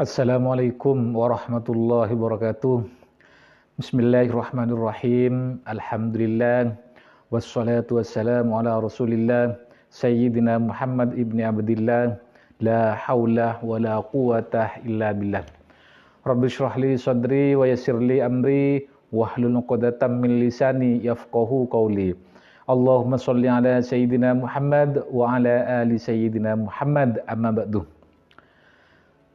Assalamualaikum warahmatullahi wabarakatuh. Bismillahirrahmanirrahim. Alhamdulillah. Wassalatu wassalamu ala rasulillah. Sayyidina Muhammad ibni Abdillah. La hawla wa la quwata illa billah. Rabbi syrah li sadri wa yassir li amri. Wahlul uqdatam min lisani yafqahu qawli. Allahumma salli ala Sayyidina Muhammad wa ala ali Sayyidina Muhammad, amma ba'du.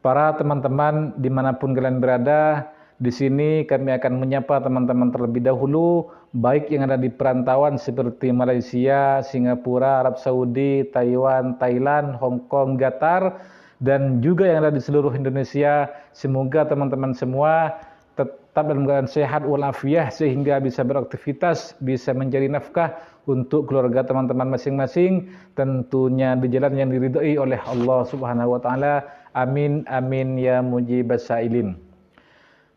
Para teman-teman dimanapun kalian berada, di sini kami akan menyapa teman-teman terlebih dahulu, baik yang ada di perantauan seperti Malaysia, Singapura, Arab Saudi, Taiwan, Thailand, Hong Kong, Qatar, dan juga yang ada di seluruh Indonesia. Semoga teman-teman semua tetap dalam keadaan sehat walafiat sehingga bisa beraktivitas, bisa mencari nafkah untuk keluarga teman-teman masing-masing, tentunya di jalan yang diridhai oleh Allah Subhanahu wa taala. Amin amin ya mujibas sailin.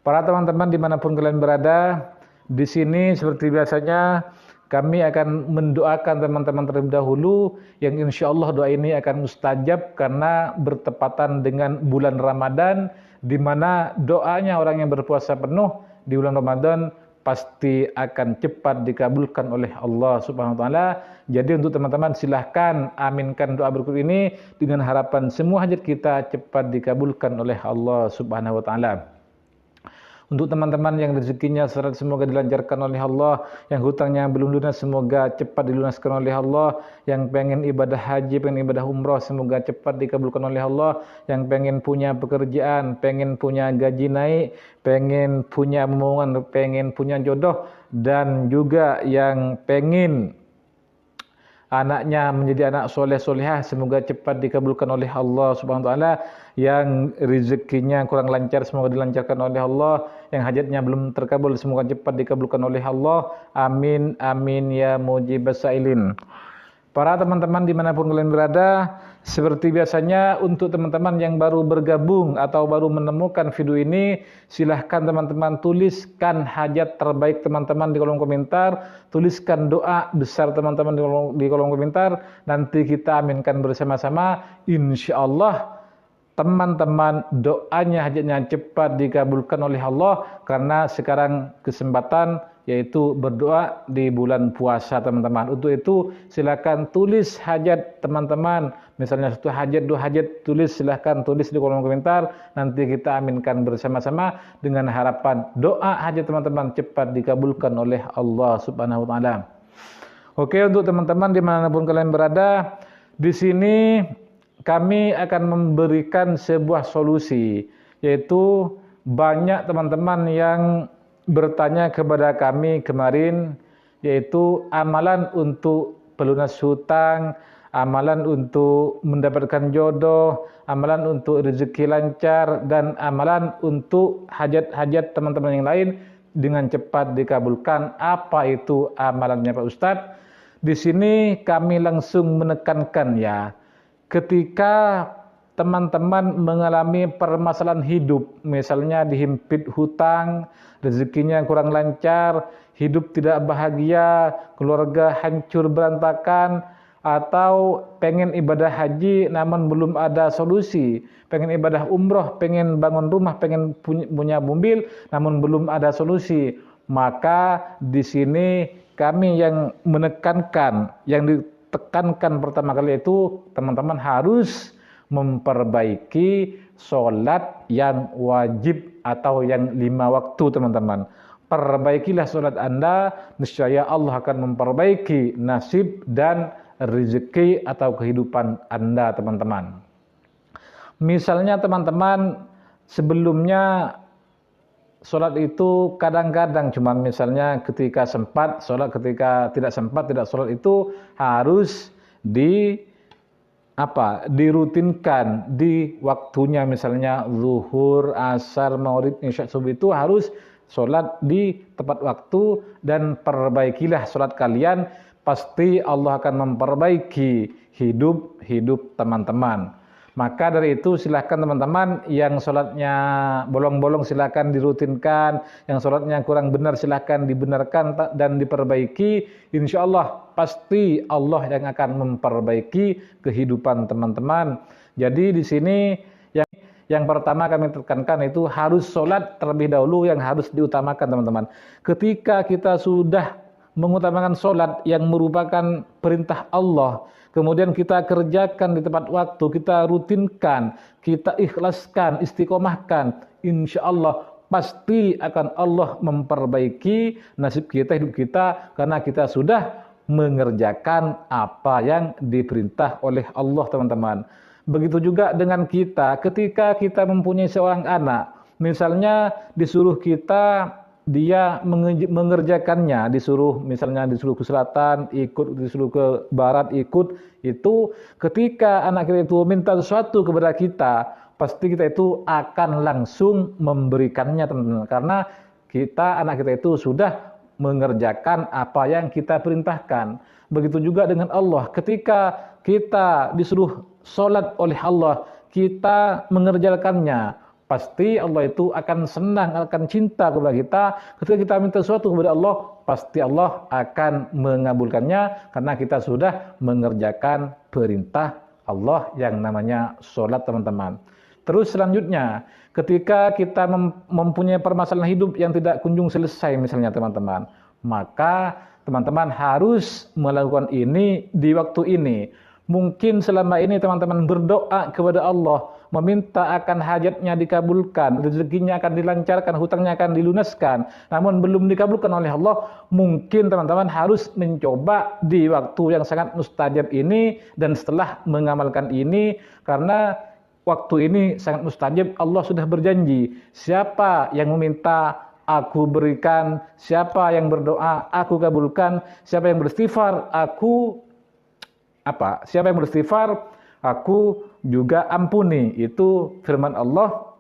Para teman-teman dimanapun kalian berada, di sini seperti biasanya kami akan mendoakan teman-teman terlebih dahulu yang insya Allah doa ini akan mustajab karena bertepatan dengan bulan Ramadan, di mana doanya orang yang berpuasa penuh di bulan Ramadan pasti akan cepat dikabulkan oleh Allah Subhanahu wa taala. Jadi untuk teman-teman silahkan aminkan doa berikut ini dengan harapan semua hajat kita cepat dikabulkan oleh Allah Subhanahu wa taala. Untuk teman-teman yang rezekinya seret semoga dilancarkan oleh Allah, yang hutangnya belum lunas semoga cepat dilunaskan oleh Allah, yang pengen ibadah haji, pengen ibadah umrah semoga cepat dikabulkan oleh Allah, yang pengen punya pekerjaan, pengen punya gaji naik, pengen punya momongan, pengen punya jodoh, dan juga yang pengen anaknya menjadi anak soleh solehah semoga cepat dikabulkan oleh Allah Subhanahu wa taala. Yang rezekinya kurang lancar semoga dilancarkan oleh Allah, yang hajatnya belum terkabul semoga cepat dikabulkan oleh Allah. Amin amin ya mujibas sailin. Para teman-teman dimanapun kalian berada, seperti biasanya untuk teman-teman yang baru bergabung atau baru menemukan video ini, silahkan teman-teman tuliskan hajat terbaik teman-teman di kolom komentar, tuliskan doa besar teman-teman di kolom komentar, nanti kita aminkan bersama-sama. Insya Allah teman-teman doanya hajatnya cepat dikabulkan oleh Allah, karena sekarang kesempatan yaitu berdoa di bulan puasa teman-teman. Untuk itu silakan tulis hajat teman-teman, misalnya satu hajat, dua hajat, silakan tulis di kolom komentar, nanti kita aminkan bersama-sama dengan harapan doa hajat teman-teman cepat dikabulkan oleh Allah Subhanahu wa taala. Oke, untuk teman-teman dimanapun kalian berada, di sini kami akan memberikan sebuah solusi, yaitu banyak teman-teman yang bertanya kepada kami kemarin, yaitu amalan untuk pelunas hutang, amalan untuk mendapatkan jodoh, amalan untuk rezeki lancar, dan amalan untuk hajat-hajat teman-teman yang lain dengan cepat dikabulkan. Apa itu amalannya Pak Ustadz? Di sini kami langsung menekankan ya, ketika teman-teman mengalami permasalahan hidup, misalnya dihimpit hutang, rezekinya kurang lancar, hidup tidak bahagia, keluarga hancur berantakan, atau pengen ibadah haji namun belum ada solusi, pengen ibadah umroh, pengen bangun rumah, pengen punya mobil namun belum ada solusi, maka di sini kami yang menekankan, yang ditekankan pertama kali itu teman-teman harus memperbaiki sholat yang wajib atau yang 5 waktu teman-teman. Perbaikilah sholat Anda, niscaya Allah akan memperbaiki nasib dan rezeki atau kehidupan Anda teman-teman. Misalnya teman-teman sebelumnya sholat itu kadang-kadang cuma misalnya ketika sempat sholat, ketika tidak sempat tidak sholat, itu harus dirutinkan di waktunya, misalnya zuhur, asar, maghrib, isya, subuh itu harus sholat di tepat waktu, dan perbaikilah sholat kalian, pasti Allah akan memperbaiki hidup teman-teman. Maka dari itu silahkan teman-teman yang sholatnya bolong-bolong silahkan dirutinkan, yang sholatnya kurang benar silahkan dibenarkan dan diperbaiki. Insya Allah pasti Allah yang akan memperbaiki kehidupan teman-teman. Jadi di sini Yang pertama kami tekankan itu harus sholat terlebih dahulu yang harus diutamakan teman-teman. Ketika kita sudah mengutamakan sholat yang merupakan perintah Allah, kemudian kita kerjakan di tepat waktu, kita rutinkan, kita ikhlaskan, istiqomahkan, insya Allah pasti akan Allah memperbaiki nasib kita, hidup kita, karena kita sudah mengerjakan apa yang diperintah oleh Allah teman-teman. Begitu juga dengan kita, ketika kita mempunyai seorang anak, misalnya disuruh kita, dia mengerjakannya, misalnya disuruh ke selatan, ikut, disuruh ke barat, ikut, itu ketika anak kita itu minta sesuatu kepada kita, pasti kita itu akan langsung memberikannya teman-teman, karena anak kita itu sudah mengerjakan apa yang kita perintahkan. Begitu juga dengan Allah, ketika kita disuruh sholat oleh Allah, kita mengerjakannya, pasti Allah itu akan senang, akan cinta kepada kita. Ketika kita minta sesuatu kepada Allah, pasti Allah akan mengabulkannya, karena kita sudah mengerjakan perintah Allah yang namanya sholat teman-teman. Terus selanjutnya, ketika kita mempunyai permasalahan hidup yang tidak kunjung selesai misalnya teman-teman, maka teman-teman harus melakukan ini di waktu ini. Mungkin selama ini teman-teman berdoa kepada Allah, meminta akan hajatnya dikabulkan, rezekinya akan dilancarkan, hutangnya akan dilunaskan, namun belum dikabulkan oleh Allah. Mungkin teman-teman harus mencoba di waktu yang sangat mustajab ini, dan setelah mengamalkan ini, karena waktu ini sangat mustajab. Allah sudah berjanji, siapa yang meminta aku berikan, siapa yang berdoa aku kabulkan, siapa yang beristighfar aku juga ampuni. Itu firman Allah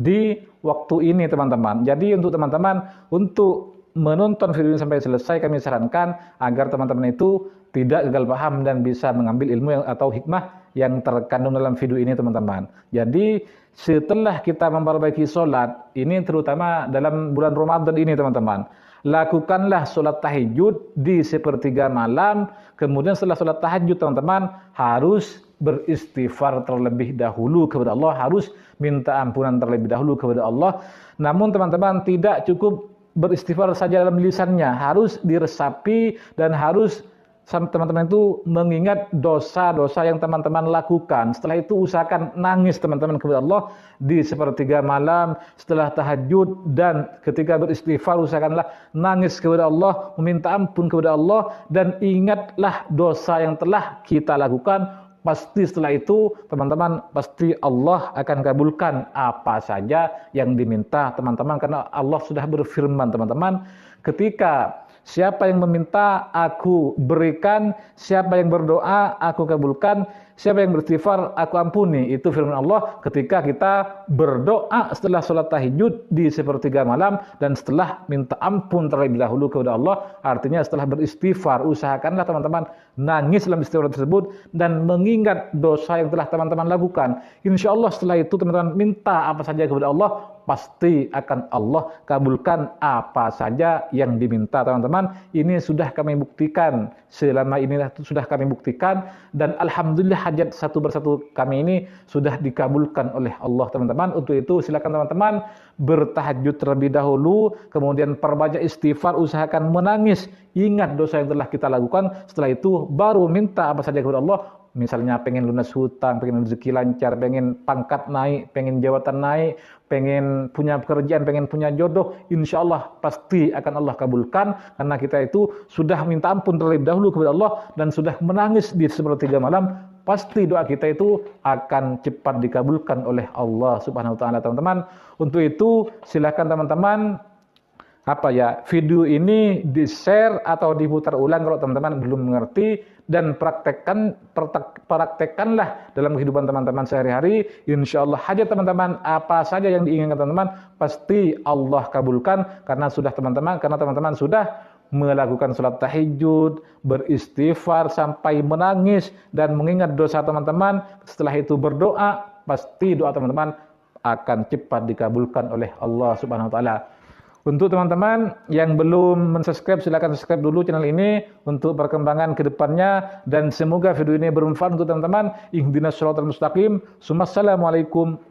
di waktu ini teman-teman. Jadi untuk teman-teman, untuk menonton video ini sampai selesai, kami sarankan agar teman-teman itu tidak gagal paham dan bisa mengambil ilmu atau hikmah yang terkandung dalam video ini teman-teman. Jadi setelah kita memperbaiki sholat, ini terutama dalam bulan Ramadan ini teman-teman, lakukanlah sholat tahajud di sepertiga malam. Kemudian setelah sholat tahajud teman-teman harus beristighfar terlebih dahulu kepada Allah, harus minta ampunan terlebih dahulu kepada Allah. Namun teman-teman tidak cukup beristighfar saja dalam lisannya, harus diresapi dan harus teman-teman itu mengingat dosa-dosa yang teman-teman lakukan. Setelah itu usahakan nangis teman-teman kepada Allah di sepertiga malam setelah tahajud, dan ketika beristighfar usahakanlah nangis kepada Allah, meminta ampun kepada Allah, dan ingatlah dosa yang telah kita lakukan. Pasti setelah itu teman-teman, pasti Allah akan kabulkan apa saja yang diminta teman-teman, karena Allah sudah berfirman teman-teman, ketika siapa yang meminta aku berikan, siapa yang berdoa aku kabulkan, siapa yang beristighfar aku ampuni. Itu firman Allah ketika kita berdoa setelah sholat tahajud di sepertiga malam, dan setelah minta ampun terlebih dahulu kepada Allah. Artinya setelah beristighfar, usahakanlah teman-teman nangis dalam istighfar tersebut dan mengingat dosa yang telah teman-teman lakukan. Insya Allah setelah itu teman-teman minta apa saja kepada Allah, pasti akan Allah kabulkan apa saja yang diminta teman-teman. Ini sudah kami buktikan, selama ini sudah kami buktikan, dan alhamdulillah hajat satu persatu kami ini sudah dikabulkan oleh Allah teman-teman. Untuk itu silakan teman-teman bertahajud terlebih dahulu, kemudian perbanyak istighfar, usahakan menangis, ingat dosa yang telah kita lakukan. Setelah itu baru minta apa saja kepada Allah. Misalnya pengen lunas hutang, pengen rezeki lancar, pengen pangkat naik, pengen jabatan naik, pengen punya pekerjaan, pengen punya jodoh, insya Allah pasti akan Allah kabulkan, karena kita itu sudah minta ampun terlebih dahulu kepada Allah dan sudah menangis di sepertiga malam. Pasti doa kita itu akan cepat dikabulkan oleh Allah Subhanahu wa taala teman-teman. Untuk itu silakan teman-teman video ini di-share atau diputar ulang kalau teman-teman belum mengerti, dan praktekkanlah dalam kehidupan teman-teman sehari-hari. Insya Allah hajat teman-teman apa saja yang diinginkan teman-teman pasti Allah kabulkan, karena teman-teman sudah melakukan sholat tahajud, beristighfar sampai menangis dan mengingat dosa teman-teman. Setelah itu berdoa, pasti doa teman-teman akan cepat dikabulkan oleh Allah Subhanahu wa taala. Untuk teman-teman yang belum mensubscribe, silakan subscribe dulu channel ini untuk perkembangan ke depannya, dan semoga video ini bermanfaat untuk teman-teman. Ihdinas shiratal mustaqim. Assalamualaikum